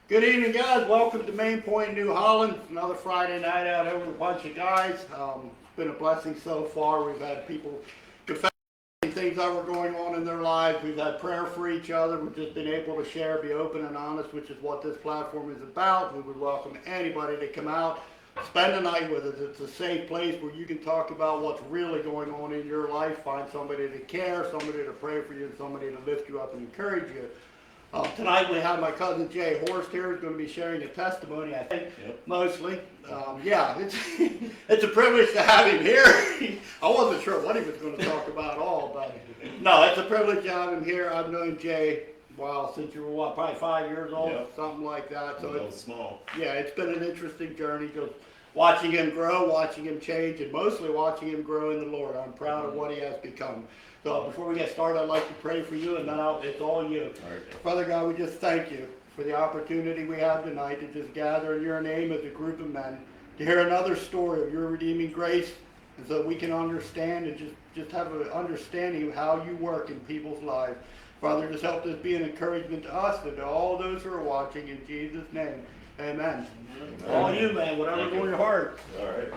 Good evening, guys. Welcome to Main Point, New Holland. Another Friday night out here with a bunch of guys. It's been a blessing so far. We've had people confess things that were going on in their lives. We've had prayer for each other. We've just been able to share, be open and honest, which is what this platform is about. We would welcome anybody to come out, spend the night with us. It's a safe place where you can talk about what's really going on in your life, find somebody to care, somebody to pray for you, and somebody to lift you up and encourage you. Tonight we have my cousin Jay Horst here, who's going to be sharing a testimony, I think, mostly. It's a privilege to have him here. I wasn't sure what he was going to talk about at all, but no, it's a privilege to have him here. I've known Jay, since you were probably 5 years old, something like that. So it's small. Yeah, it's been an interesting journey, just watching him grow, watching him change, and mostly watching him grow in the Lord. I'm proud of what he has become. So before we get started, I'd like to pray for you, and then it's all you. All right. Father God, we just thank you for the opportunity we have tonight to just gather in your name as a group of men, to hear another story of your redeeming grace, and so we can understand and just have an understanding of how you work in people's lives. Father, just help this be an encouragement to us and to all those who are watching, in Jesus' name. Amen. All you, man, whatever's on your heart. All right.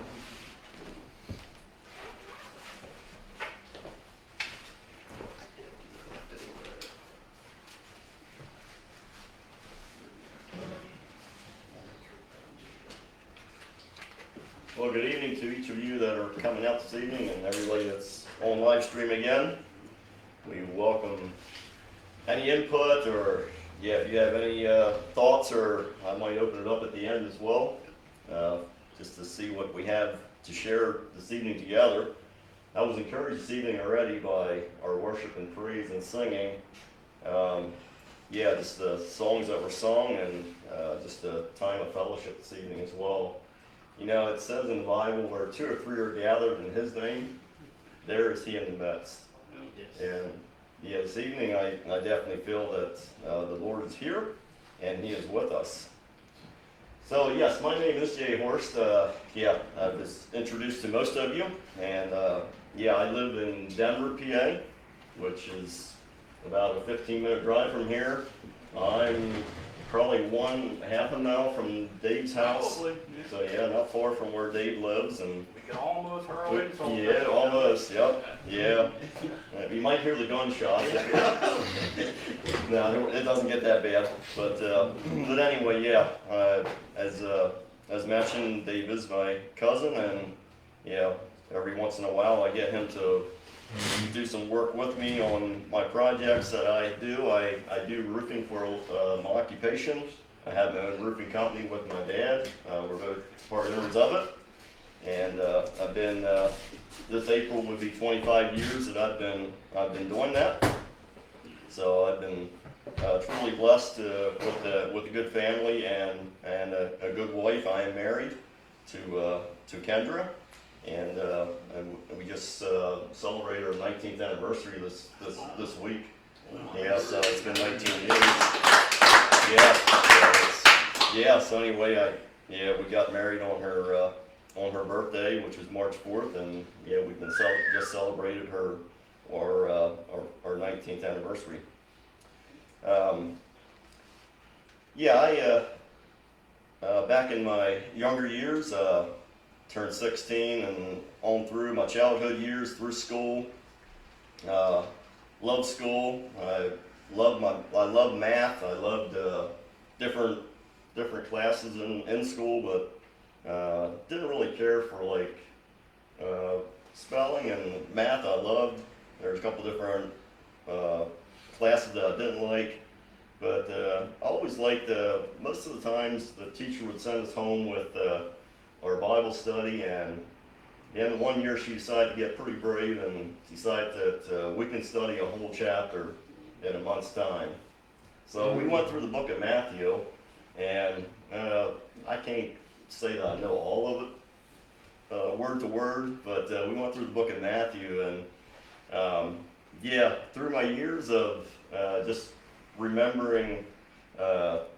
Well, good evening to each of you that are coming out this evening and everybody that's on live stream again. We welcome any input or, if you have any thoughts, or I might open it up at the end as well, just to see what we have to share this evening together. I was encouraged this evening already by our worship and praise and singing. Just the songs that were sung and just a time of fellowship this evening as well. You know, it says in the Bible, where 2 or 3 are gathered in his name, there is he in the midst. And this evening I definitely feel that the Lord is here and he is with us. So yes, my name is Jay Horst. I was introduced to most of you. And I live in Denver, PA, which is about a 15-minute drive from here. I'm probably 1/2 a mile from Dave's house. Probably. So not far from where Dave lives, and We can almost hurl in something. yeah, almost, yep, yeah. You might hear the gunshots. No, it doesn't get that bad, but anyway, as mentioned, Dave is my cousin, and every once in a while I get him to do some work with me on my projects that I do. I do roofing for my occupation. I have my own roofing company with my dad. We're both partners of it. And I've been, this April would be 25 years that I've been doing that. So I've been truly blessed with a good family and a good wife. I am married to Kendra. And we just celebrated our 19th anniversary this week. So it's been 19 years. So anyway, we got married on her birthday, which was March 4th, and we've been just celebrated our 19th anniversary. Back in my younger years, turned 16 and on through my childhood years, through school. Loved school. I loved math. I loved different classes in school, but didn't really care for spelling and math. I loved. There's a couple different classes that I didn't like, but I always liked. Most of the times, the teacher would send us home with our Bible study, and then one year she decided to get pretty brave and decided that we can study a whole chapter in a month's time. So we went through the book of Matthew, and I can't say that I know all of it word to word, but we went through the book of Matthew, and through my years of just remembering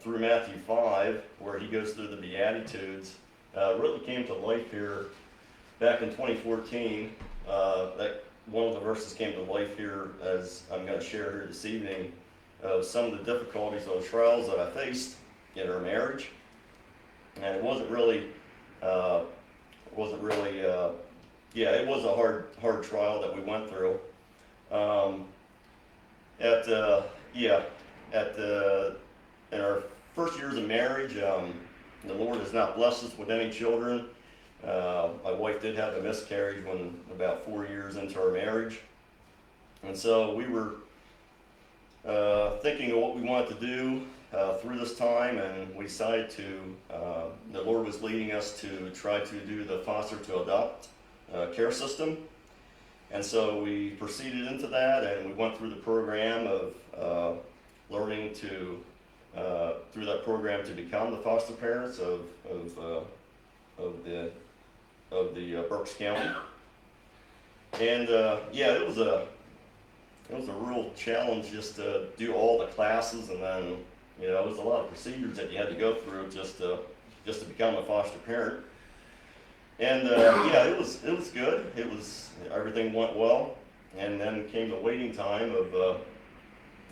through Matthew 5, where he goes through the Beatitudes, really came to life here back in 2014. That one of the verses came to life here, as I'm going to share here this evening, of some of the difficulties or trials that I faced in our marriage, and it wasn't really, yeah, it was a hard trial that we went through. Um, at yeah, at in our first years of marriage, the Lord has not blessed us with any children. My wife did have a miscarriage when about 4 years into our marriage, and so we were thinking of what we wanted to do through this time, and we decided to. The Lord was leading us to try to do the foster to adopt care system. And so we proceeded into that, and we went through the program of learning to, through that program, to become the foster parents of the Berks County. And yeah, it was a real challenge just to do all the classes, and then it was a lot of procedures that you had to go through just to become a foster parent. And yeah, it was good. Everything went well, and then came the waiting time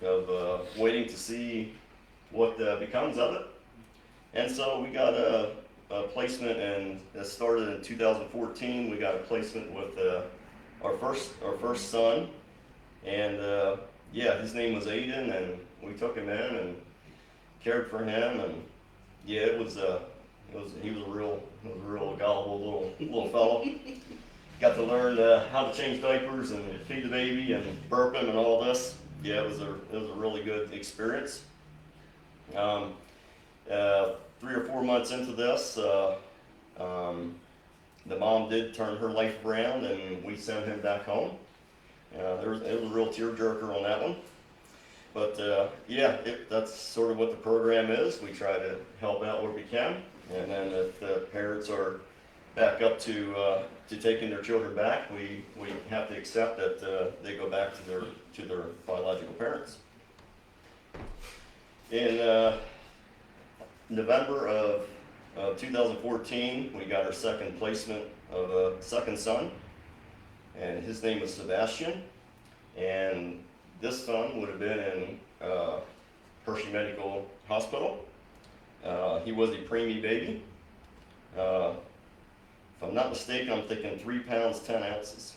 of waiting to see what becomes of it. And so we got a placement, and it started in 2014. We got a placement with our first son, and yeah, his name was Aiden, and we took him in and cared for him, and yeah, he was a real gullible little fellow. Got to learn how to change diapers and feed the baby and burp him and all this. Yeah, it was a really good experience. 3 or 4 months into this, the mom did turn her life around, and we sent him back home. It was a real tearjerker on that one. But yeah, that's sort of what the program is. We try to help out where we can, and then if the parents are back up to taking their children back, we have to accept that they go back to their biological parents. In November of 2014, we got our second placement of a second son, and his name was Sebastian, and this son would have been in Hershey Medical Hospital. He was a preemie baby. If I'm not mistaken, I'm thinking 3 pounds 10 ounces.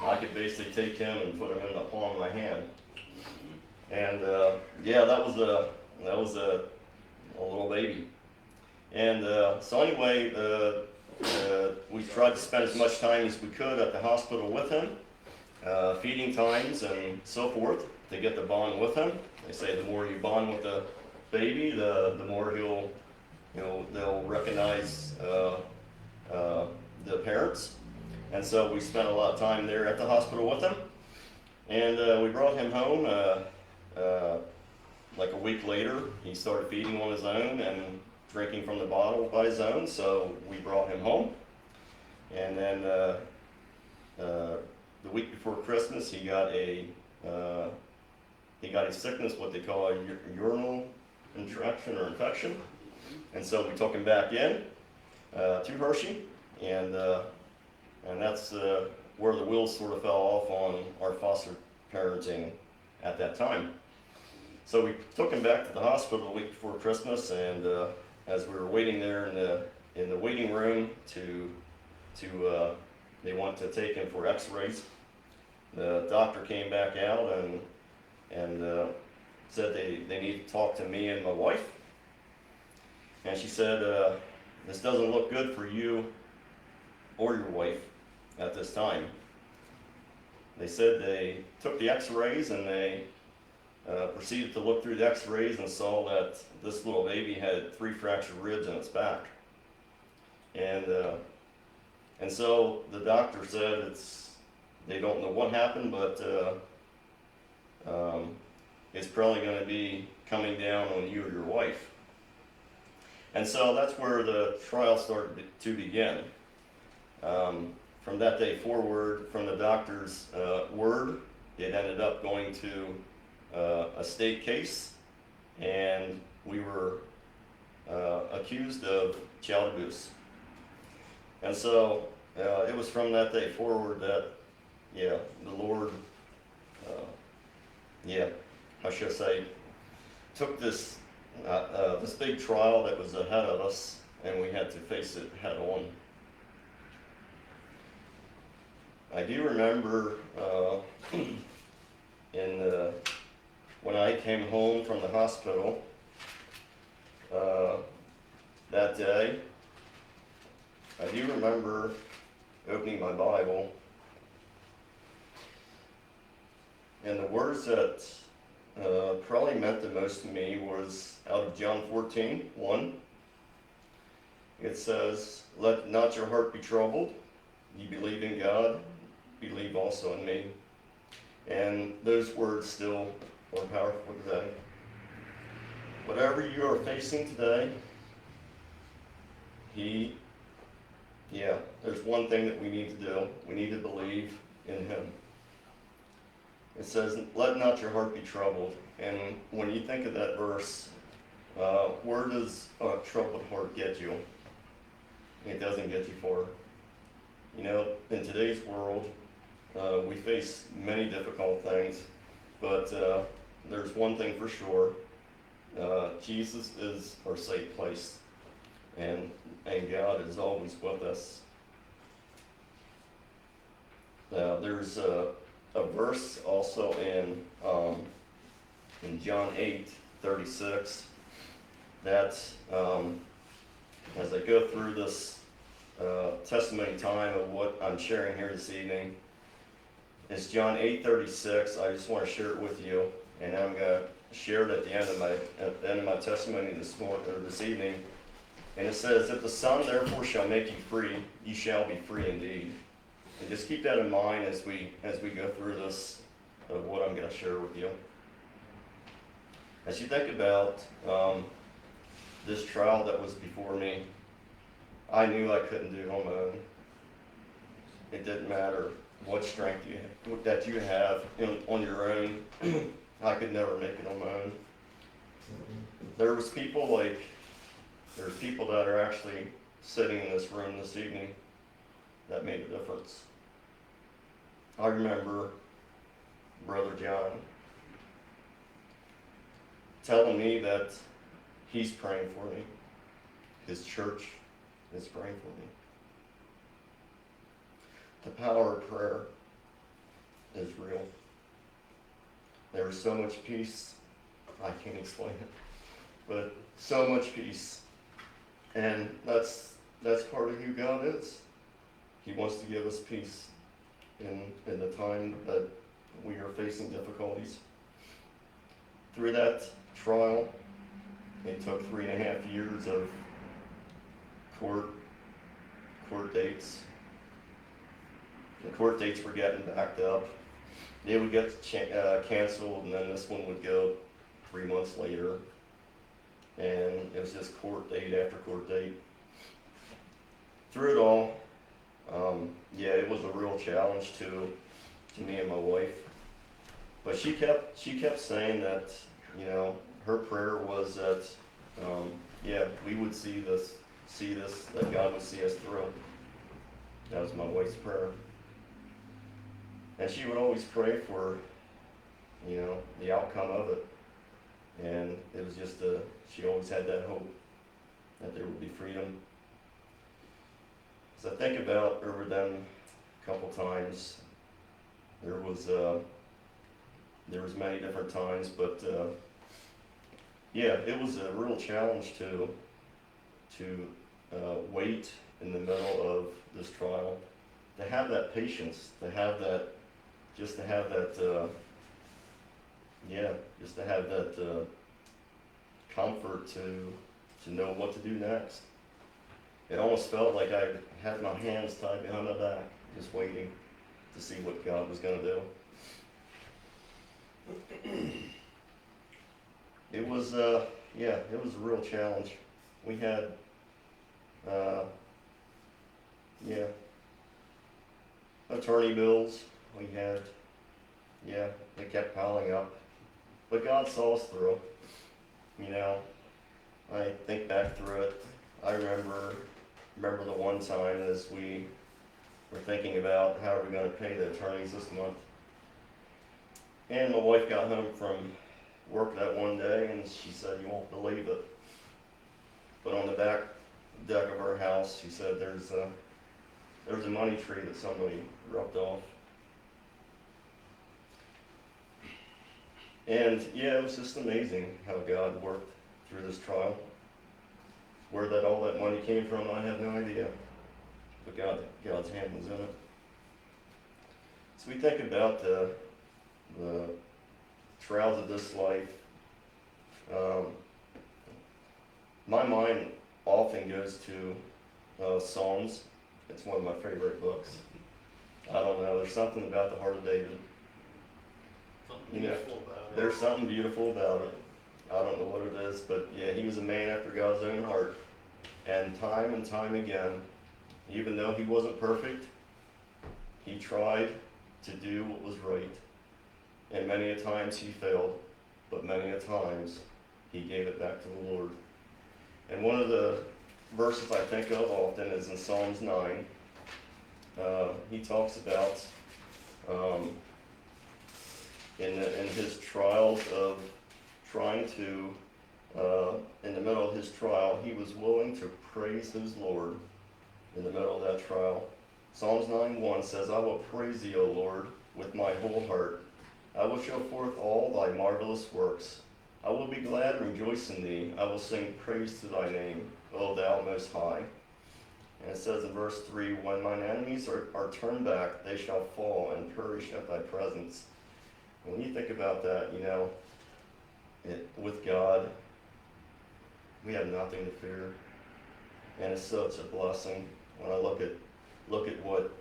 I could basically take him and put him in the palm of my hand. And yeah, that was a little baby. And so anyway, we tried to spend as much time as we could at the hospital with him, feeding times and so forth, to get the bond with him. They say the more you bond with the baby, the more they'll recognize the parents. And so we spent a lot of time there at the hospital with him. And we brought him home like a week later. He started feeding on his own and drinking from the bottle by his own, so we brought him home. And then the week before Christmas, he got a sickness, what they call a urinal infection or infection. And so we took him back in to Hershey, and that's where the wheels sort of fell off on our foster parenting at that time. So we took him back to the hospital the week before Christmas, and as we were waiting there in the waiting room they wanted to take him for x-rays. The doctor came back out and said they need to talk to me and my wife. And she said, this doesn't look good for you or your wife at this time. They said they took the x-rays, and they proceeded to look through the x-rays and saw that this little baby had 3 fractured ribs in its back. And so the doctor said they don't know what happened, but it's probably going to be coming down on you or your wife. And so that's where the trial started to begin. From that day forward, from the doctor's word, it ended up going to a state case, and we were accused of child abuse. And so it was from that day forward that, yeah, the Lord, how should I say, took this this big trial that was ahead of us, and we had to face it head on. I do remember when I came home from the hospital that day, I do remember opening my Bible, and the words that probably meant the most to me was out of John 14:1. It says, "Let not your heart be troubled. You believe in God, believe also in me." And those words still are powerful today. Whatever you are facing today, there's one thing that we need to do. We need to believe in Him. It says, "Let not your heart be troubled." And when you think of that verse, where does a troubled heart get you? It doesn't get you far. You know, in today's world, we face many difficult things, but there's one thing for sure. Jesus is our safe place, and God is always with us. There's a verse also in John 8:36 that as I go through this testimony time of what I'm sharing here this evening, it's John 8:36. I just want to share it with you, and I'm going to share it at the end of my testimony this evening. And it says, "If the Son therefore shall make you free, you shall be free indeed." And just keep that in mind as we go through this of what I'm going to share with you. As you think about this trial that was before me, I knew I couldn't do it on my own. It didn't matter what strength that you have on your own. I could never make it on my own. There's people that are actually sitting in this room this evening that made a difference. I remember Brother John telling me that he's praying for me. His church is praying for me. The power of prayer is real. There is so much peace, I can't explain it, but so much peace. And that's part of who God is. He wants to give us peace in the time that we are facing difficulties. Through that trial, it took 3.5 years of court dates. The court dates were getting backed up. They would get canceled, and then this one would go 3 months later. And it was just court date after court date. Through it all, it was a real challenge to me and my wife. But she kept saying that, her prayer was that, we would see this, that God would see us through. That was my wife's prayer. And she would always pray for, the outcome of it. And it was just she always had that hope that there would be freedom. As I think about over them a couple times, there was many different times, but it was a real challenge to wait in the middle of this trial, to have that patience, to have that comfort to know what to do next. It almost felt like I had my hands tied behind my back, just waiting to see what God was going to do. It was a real challenge. We had, attorney bills. We had, they kept piling up. But God saw us through. I think back through it. I remember the one time as we were thinking about how are we going to pay the attorneys this month. And my wife got home from work that one day, and she said, "You won't believe it, but on the back deck of our house," she said, there's a money tree that somebody rubbed off. And yeah, it was just amazing how God worked through this trial. Where all that money came from, I have no idea. But God's hand was in it. So we think about the trials of this life. My mind often goes to Psalms. It's one of my favorite books. I don't know, there's something about the heart of David. Something beautiful about it. There's something beautiful about it. I don't know what it is, but yeah, he was a man after God's own heart. And time again, even though he wasn't perfect, he tried to do what was right. And many a times he failed, but many a times he gave it back to the Lord. And one of the verses I think of often is in Psalms 9. He talks about in his trials of trying to, in the middle of his trial, he was willing to praise his Lord in the middle of that trial. Psalms 9:1 says, "I will praise thee, O Lord, with my whole heart. I will show forth all thy marvelous works. I will be glad and rejoice in thee. I will sing praise to thy name, O thou most high." And it says in verse 3, "When mine enemies are turned back, they shall fall and perish at thy presence." And when you think about that, with God, we have nothing to fear. And it's such a blessing when I look at what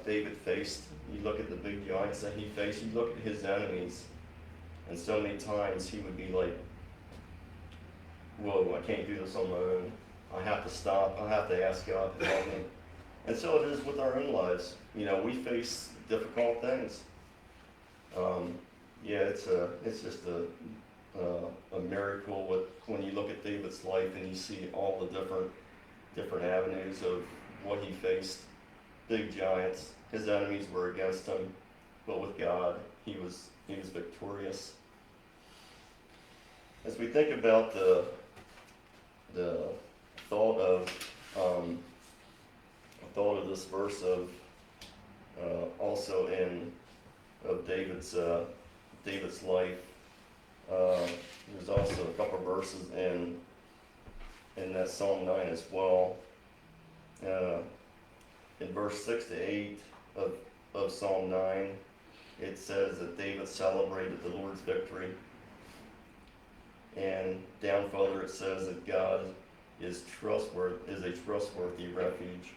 David faced. You look at the big giants that he faced, you look at his enemies, and so many times he would be like, "Whoa, I can't do this on my own. I have to stop. I have to ask God to help me." And so it is with our own lives. We face difficult things. It's just a miracle when you look at David's life and you see all the different avenues of what he faced. Big giants, his enemies were against him, but with God, he was victorious. As we think about the thought of this verse of also of David's life. There's also a couple of verses in that Psalm 9 as well. In verse 6 to 8 of Psalm 9, it says that David celebrated the Lord's victory. And down further it says that God is a trustworthy refuge.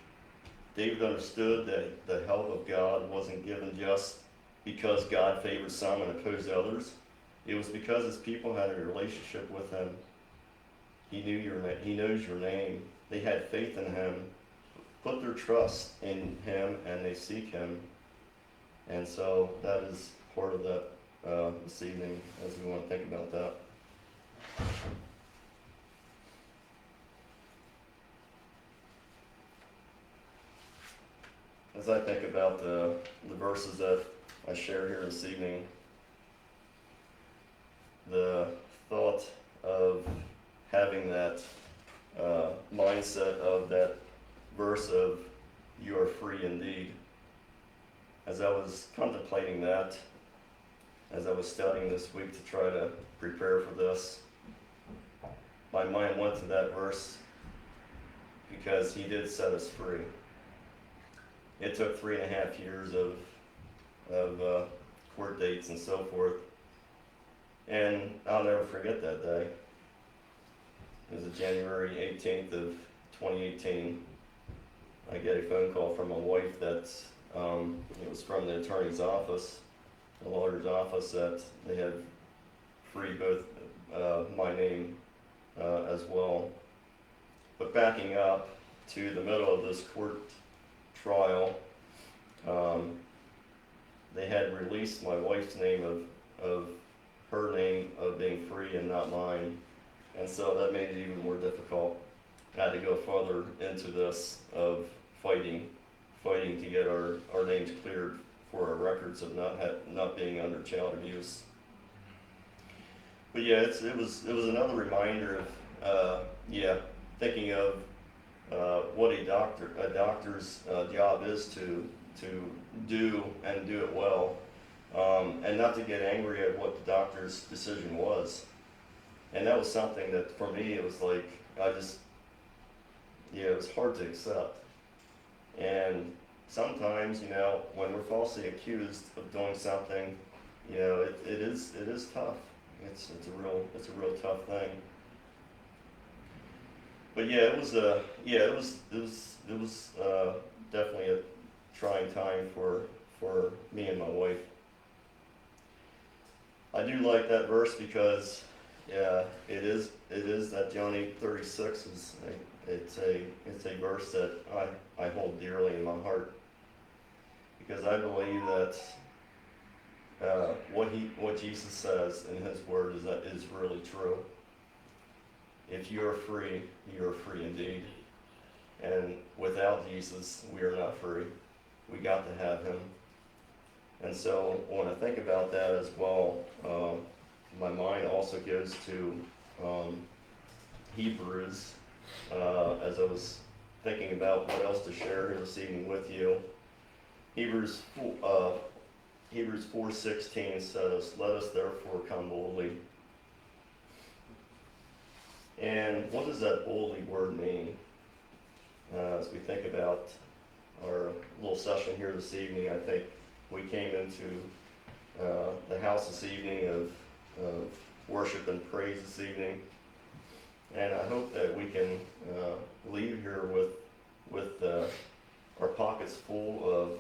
David understood that the help of God wasn't given just because God favored some and opposed others. It was because his people had a relationship with him. He knows your name. They had faith in him, put their trust in him, and they seek him. And so that is part of that this evening as we want to think about that. As I think about the verses that I share here this evening, the thought of having that mindset of that verse of "you are free indeed." As I was contemplating that, as I was studying this week to try to prepare for this, my mind went to that verse because he did set us free. It took 3.5 years of court dates and so forth, and I'll never forget that day. It was January 18th of 2018. I get a phone call from my wife that it was from the attorney's office, the lawyer's office, that they had freed both my name as well. But backing up to the middle of this court trial, they had released my wife's name of her name of being free and not mine, and so that made it even more difficult. I had to go further into this of fighting to get our names cleared for our records of not being under child abuse. But yeah, it was another reminder of thinking of what a doctor's job is to do and do it well, and not to get angry at what the doctor's decision was. And that was something that for me it was like it was hard to accept. And sometimes, when we're falsely accused of doing something, it is tough. It's a real tough thing. But yeah, it was definitely a trying time for me and my wife. I do like that verse because it is that John 8:36 is it's a verse that I hold dearly in my heart, because I believe that what Jesus says in His Word is really true. If you are free, you are free indeed. And without Jesus, we are not free. We got to have Him. And so when I think about that as well, my mind also goes to Hebrews, as I was thinking about what else to share here this evening with you. Hebrews 4:16 says, "Let us therefore come boldly." And what does that boldly word mean? As we think about our little session here this evening, I think we came into the house this evening of worship and praise this evening, and I hope that we can leave here with our pockets full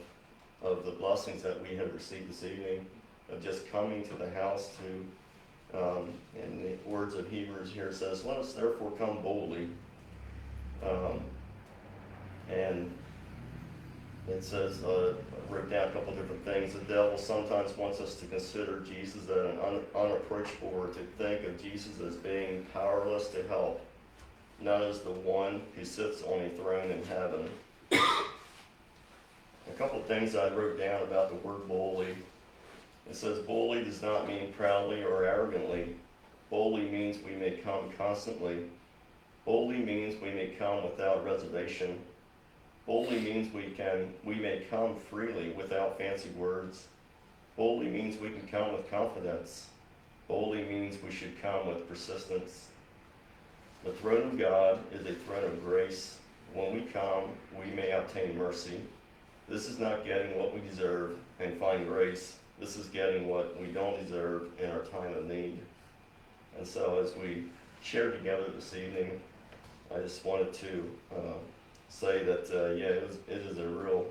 of the blessings that we have received this evening, of just coming to the house to. In the words of Hebrews here, it says, "Let us therefore come boldly." And it says, I wrote down a couple different things. The devil sometimes wants us to consider Jesus as an unapproachable, or to think of Jesus as being powerless to help, not as the one who sits on a throne in heaven. A couple of things I wrote down about the word boldly. It says, boldly does not mean proudly or arrogantly. Boldly means we may come constantly. Boldly means we may come without reservation. Boldly means we may come freely without fancy words. Boldly means we can come with confidence. Boldly means we should come with persistence. The throne of God is a throne of grace. When we come, we may obtain mercy. This is not getting what we deserve and find grace. This is getting what we don't deserve in our time of need. And so as we share together this evening, I just wanted to say that, it is a real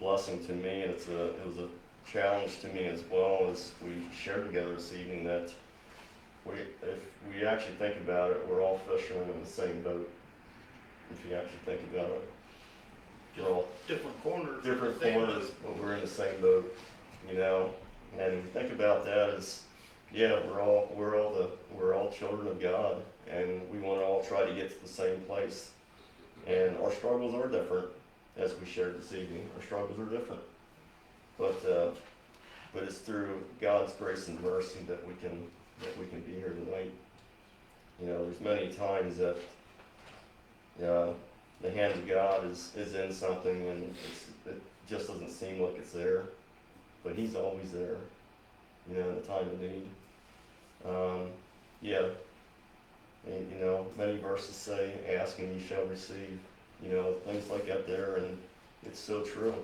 blessing to me, and it was a challenge to me as well as we share together this evening, that if we actually think about it, we're all fishermen in the same boat. If you actually think about it, we're all Different corners. different Same corners, boat. but we're in the same boat, And think about that as, we're all children of God, and we want to all try to get to the same place. And our struggles are different, as we shared this evening. Our struggles are different, but it's through God's grace and mercy that we can be here tonight. There's many times that the hand of God is in something, and it just doesn't seem like it's there, but He's always there, in the time of need. And, many verses say, "Ask and you shall receive," things like that there, and it's so true.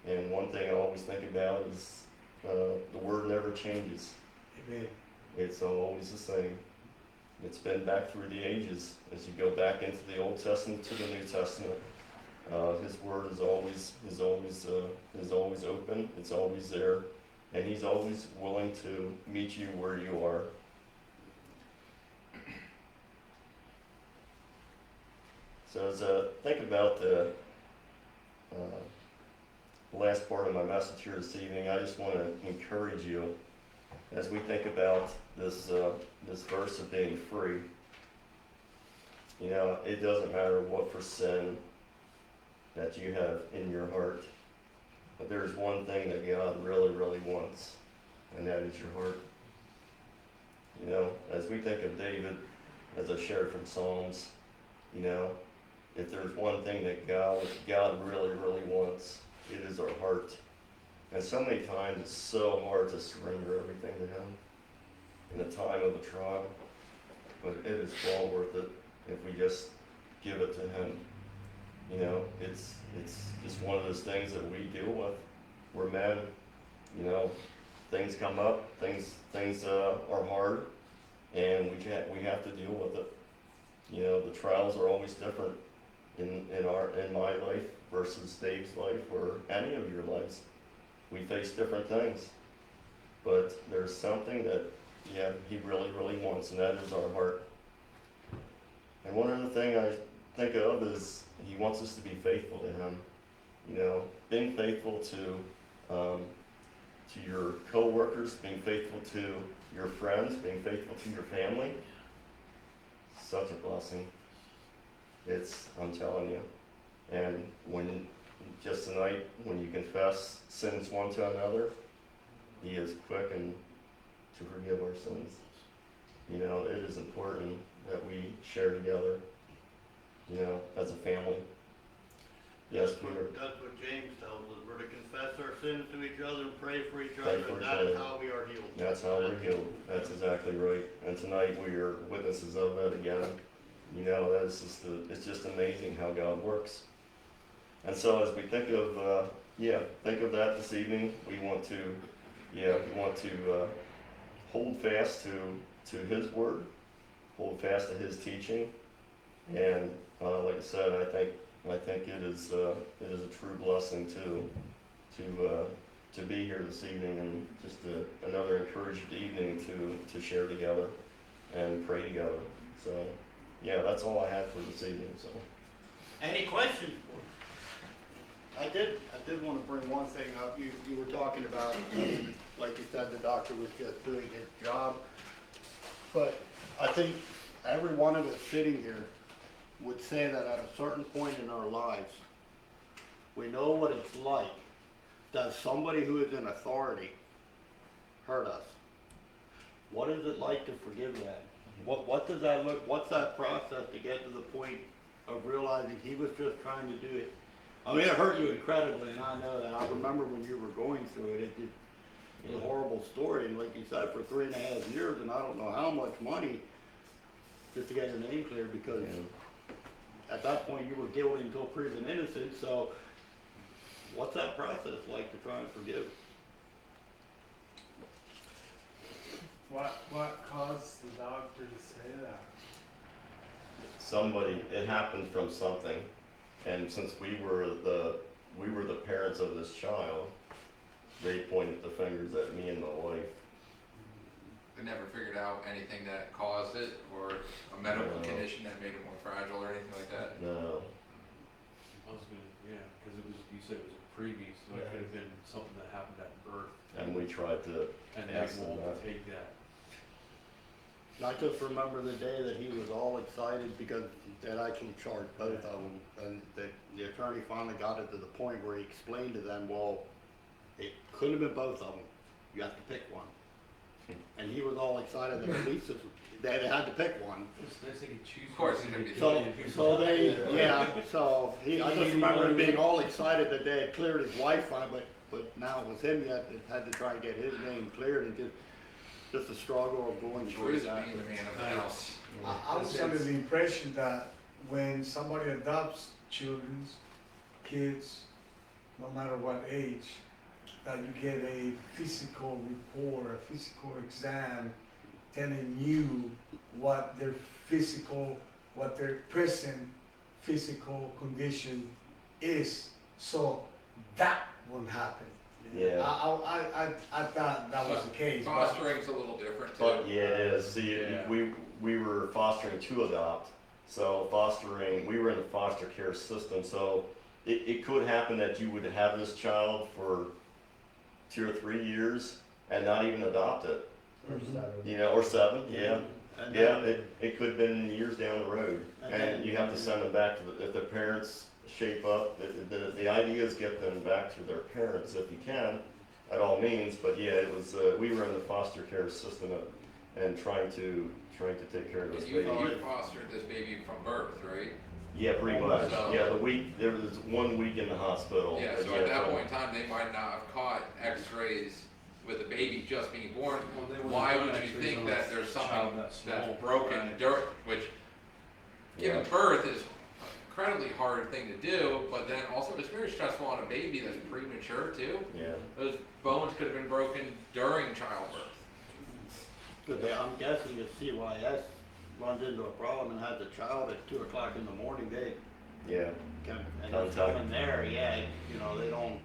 And one thing I always think about is the word never changes. Amen. It's always the same. It's been back through the ages. As you go back into the Old Testament to the New Testament, His word is always open. It's always there, and He's always willing to meet you where you are. So as I think about the last part of my message here this evening, I just want to encourage you as we think about this verse of being free. It doesn't matter what for sin that you have in your heart, but there's one thing that God really, really wants, and that is your heart. You know, as we think of David, as I shared from Psalms, you know, if there's one thing that God really, really wants, it is our heart. And so many times it's so hard to surrender everything to Him in a time of a trial, but it is well worth it if we just give it to Him. You know, it's just one of those things that we deal with. We're men, you know, things come up, things are hard, and we have to deal with it. You know, the trials are always different in my life versus Dave's life or any of your lives. We face different things, but there's something that, yeah, He really, really wants, and that is our heart. And one other thing I think of is He wants us to be faithful to Him. You know, being faithful to your co-workers, being faithful to your friends, being faithful to your family. Such a blessing. I'm telling you. And when, just tonight, when you confess sins one to another, He is quick and to forgive our sins. You know, it is important that we share together, you know, as a family. Yes, That's what James tells us. We're to confess our sins to each other and pray for each Pray other, for and each that is other. how we are healed. That's how we're healed. That's exactly right. And tonight we are witnesses of that again. You know, it's just amazing how God works. And so as we think of that this evening, we want to hold fast to His word, hold fast to His teaching, and like I said, I think it is a true blessing to be here this evening, and just another encouraged evening to share together and pray together. So yeah, that's all I have for this evening. So Any questions? I did want to bring one thing up. You were talking about, like you said, the doctor was just doing his job. But I think every one of us sitting here would say that at a certain point in our lives, we know what it's like. Does somebody who is in authority hurt us? What is it like to forgive that? What does that look, what's that process to get to the point of realizing he was just trying to do it? I mean, it hurt you incredibly, and I know that. I remember when you were going through it, it's a horrible story, and like you said, for 3.5 years, and I don't know how much money just to get your name cleared, because at that point you were guilty until proven innocent. So what's that process like to try and forgive? What caused the doctor to say that? it happened from something, and since we were the parents of this child, they pointed the fingers at me and my wife. They never figured out anything that caused it, or a medical No. condition that made it more fragile, or anything like that. No. I was gonna, yeah, because you said it was a previous, so it could have been something that happened at birth, And we tried to and they ask them won't that. take that. I just remember the day that he was all excited because that actually charged both of them, and the attorney finally got it to the point where he explained to them, well, it couldn't have been both of them. You have to pick one. And he was all excited that at least they had to pick one. It's nice they could choose. Of course, it's gonna be So I just remember him being all excited that they had cleared his wife on it, but now it was him that had to try and get his name cleared, and just the struggle of going Which through was that. being the man of the house. I was under the impression that when somebody adopts kids, no matter what age, that you get a physical report, a physical exam telling you what their present physical condition is. So that won't happen. Yeah. I thought that was the case. but- Fostering's a little different too. But yeah, it is. See, Yeah. we were fostering to adopt. So we were in the foster care system. So it could happen that you would have this child for 2 or 3 years and not even adopt it. You know, or 7, yeah. And Yeah, then- it could have been years down the road. And you have to send them back to if the parents shape up, the idea is get them back to their parents if you can, at all means. But yeah, it was, we were in the foster care system and trying to take care of this You baby. fostered this baby from birth, right? Yeah, pretty much. So- Yeah, there was 1 week in the hospital. Yeah, so at that point in time, they might not have caught x-rays with the baby just being born. Well, they wouldn't Why have would done you X-rays think on that a there's child something that small. that's broken Right. during, which giving Yeah. birth is an incredibly hard thing to do, but then also it's very stressful on a baby that's premature too. Yeah. Those bones could have been broken during childbirth. Cause I'm guessing if CYS runs into a problem and has a child at 2 o'clock in the morning, they Yeah. can, and Contact. it's coming there, yeah, you know, they don't,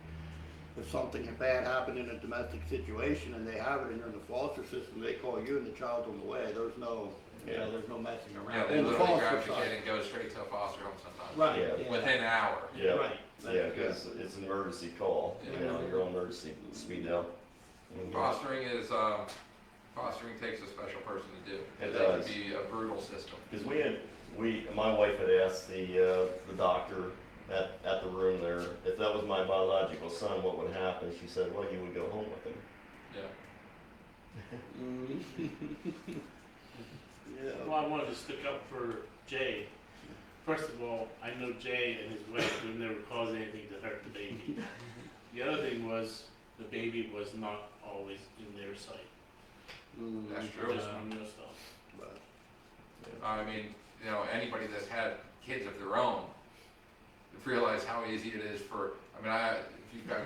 if something bad happened in a domestic situation and they have it and you're in the foster system, they call you and the child's on the way, there's no, Yeah. there's no messing Yeah, around. they On the literally foster grab your side. kid and go straight to a foster home sometimes. Right, Yeah. yeah. Within an hour. Yeah. Right. Yeah, because it's an emergency call. Yeah. You know, you're on emergency speed dial. Mhm. Fostering takes a special person to do. It That does. could be a brutal system. Because my wife had asked the doctor at the room there, if that was my biological son, what would happen? She said, well, you would go home with him. Yeah. Mhm. Yeah. Well, I wanted to stick up for Jay. First of all, I know Jay and his wife would never cause anything to hurt the baby. The other thing was, the baby was not always in their sight. Mhm. That's true. Just on your stuff. But- I mean, you know, anybody that's had kids of their own realize how easy it is for, if you've got,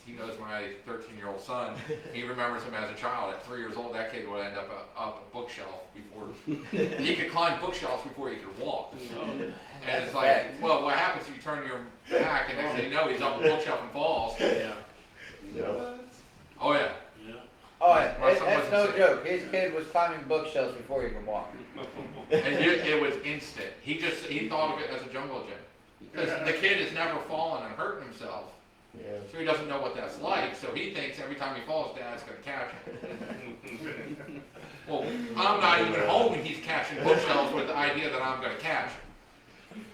he knows my 13-year-old son, he remembers him as a child. At 3 years old, that kid would end up a bookshelf before, he could climb bookshelves before he could walk. And it's like, well, what happens if you turn your back and next thing you know, he's up a bookshelf and falls? Yeah, Yeah. Oh, yeah. yeah. Oh, My son that's wasn't no sick. joke. His kid was climbing bookshelves before he could walk. And it was instant. He thought of it as a jungle gym. Because the kid has never fallen and hurt himself. Yeah. So he doesn't know what that's like, so he thinks every time he falls, Dad's gonna catch him. Well, I'm not even home and he's catching bookshelves with the idea that I'm gonna catch him.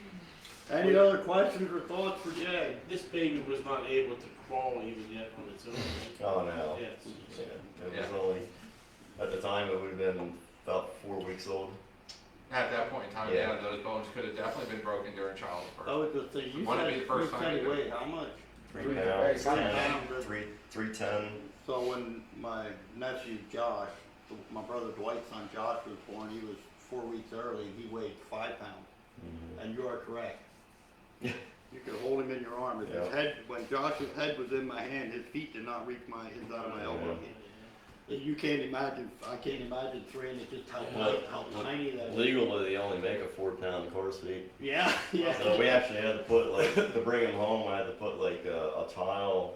Any other questions or thoughts for Jay? This baby was not able to crawl even yet on its own. right? Oh, no. Yes. Yeah. It was only, at the time, it would have been about 4 weeks old. At that point in time, Yeah. yeah, those bones could have definitely been broken during childbirth. That was the thing, you Wouldn't said, be the first you time said he either. weighed how much? 3 Very pounds, fine. 310. So when my nephew Josh, my brother Dwight's son Josh was born, he was 4 weeks early and he weighed 5 pounds. Mhm. And you are correct. You could hold him in your arm. If his Yeah. head, when Josh's head was in my hand, his feet did not reach my inside of my elbow. You can't imagine. I can't imagine training it just how tiny that is. Legally, they only make a 4-pound car seat. Yeah, yeah. So we actually had to put to bring him home, I had to put a tile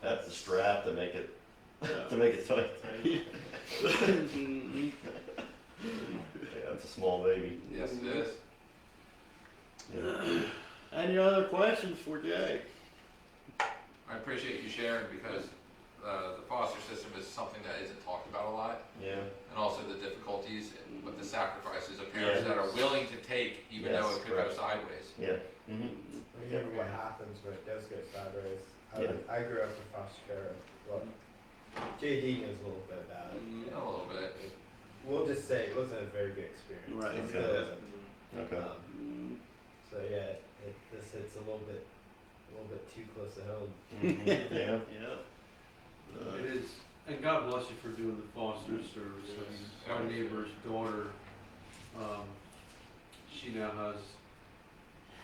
at the strap to make it tight. Mhm. Yeah, it's a small baby. Yes, it is. Yeah. Any other questions for Jay? I appreciate you sharing because the foster system is something that isn't talked about a lot. Yeah. And also the difficulties with the sacrifices of parents Yeah. that are willing to take even though Yes, it could correct. go sideways. Yeah. Mm-hmm. Remember what happens when it does go sideways. Yeah. I grew up in foster care. Well, JD knows a little bit about it. Yeah, a little bit. We'll just say it wasn't a very good experience. Right. It still Okay. isn't. Okay. So yeah, this hits a little bit too close to home. Mhm. Yeah. Yeah. It is, and God bless you for doing the foster service. I mean, our neighbor's daughter, she now has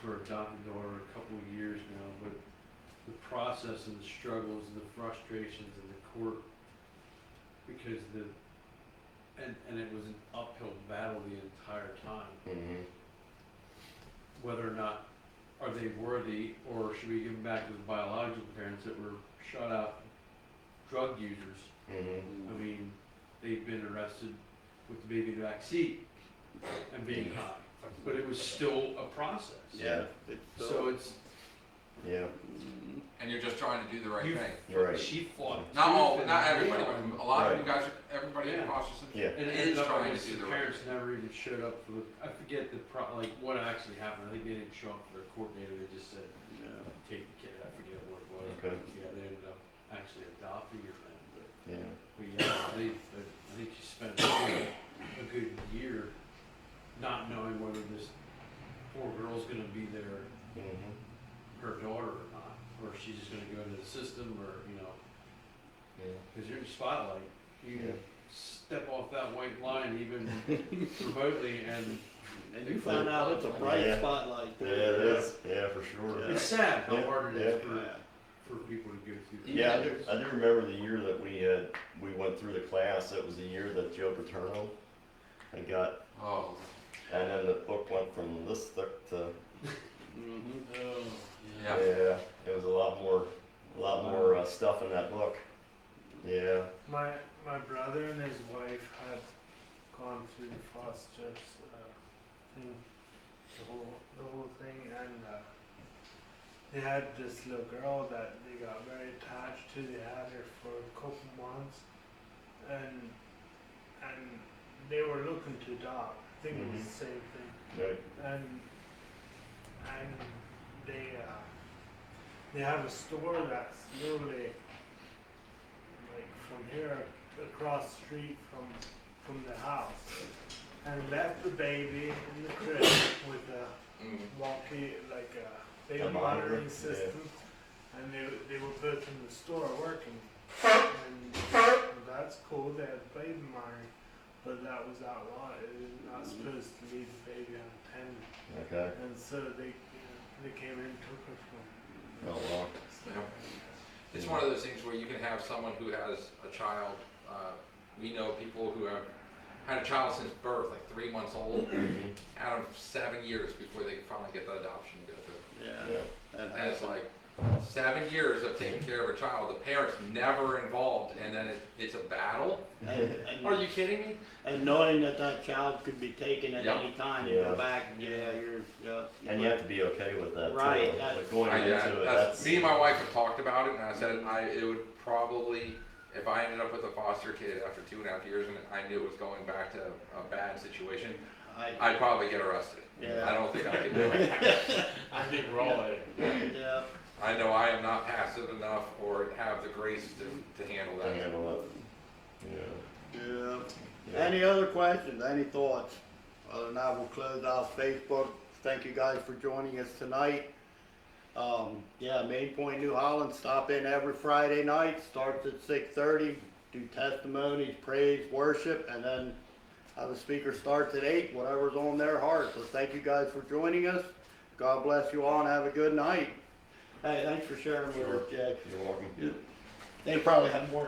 her adopted daughter a couple of years now, but the process and the struggles and the frustrations in the court, because and it was an uphill battle the entire time. Mhm. Whether or not are they worthy, or should we give them back to the biological parents that were shut out drug users? Mhm. I mean, they've been arrested with the baby in the back seat and being high, but it was still a process. Yeah. So it's, Yeah. And you're just trying to do the right You- thing. You're right. she fought. Not all, tooth and not everybody, nail. but a lot of you Right. guys, everybody in the Yeah. foster system Yeah. And it is ended up, trying I to guess, do the the right parents never even showed up for the, I forget like what actually happened. I think they didn't show up for their court date, they just said, take the kid, I forget what it was. Okay. Yeah, they ended up actually adopting her then, but Yeah. yeah, I think she spent a good year, not knowing whether this poor girl's gonna be there, Mhm. her daughter or not, or if she's just gonna go into the system, or, you know, Yeah. cause you're in the spotlight. You Yeah. step off that white line even remotely, and And you found out it's a bright Yeah. spotlight. Yeah, it is. Yeah, for sure. it's sad how Yeah. hard it Yeah. is Yeah. for people to go through that. Yeah, I do remember the year that we went through the class. It was the year that Joe Paterno had got, Oh, and then the book went from this thick to, Mhm. Oh, yeah. yeah, it was a lot more stuff in that book. Yeah. My brother and his wife had gone through the foster thing, the whole thing, and they had this little girl that they got very attached to. They had her for a couple months, and they were looking to adopt. I think it was the same thing, Right. and they have a store that's literally like from here across the street from the house, and left the baby in the crib with a Mm. walkie, like a baby A monitor, monitoring yeah. system, and they were both in the store working, and that's cool. They had baby monitoring, but that was outlawed. It was not supposed to leave the baby unattended, Okay. and so they came in and took her from. Oh, wow. Yeah. It's one of those things where you can have someone who has a child. We know people who have had a child since birth, like 3 months old, out of 7 years before they can finally get the adoption to go through. Yeah. Yeah. And And it's like 7 years of taking care of a child, the parents never involved, and then it's a battle. Are you kidding me? and knowing that that child could be taken at Yeah. any time, you Yeah. go back, you're. And you have to be okay with that too. Right, that- Like going I, into it, that's. me and my wife have talked about it, and I said it would probably, if I ended up with a foster kid after 2.5 years and I knew it was going back to a bad situation, I'd probably get arrested. Yeah. I don't think I could do it. I think we're all there. Yeah. I know I am not passive enough or have the grace to handle To that. handle it. Yeah. Yeah. Yeah. Any other questions, any thoughts? Other than that, we'll close out Facebook. Thank you guys for joining us tonight. Yeah, Main Point, New Holland, stop in every Friday night, starts at 6:30, do testimonies, praise, worship, and then have a speaker starts at 8, whatever's on their heart. So thank you guys for joining us. God bless you all and have a good night. Hey, thanks for sharing with us, Jay. You're welcome. They probably have more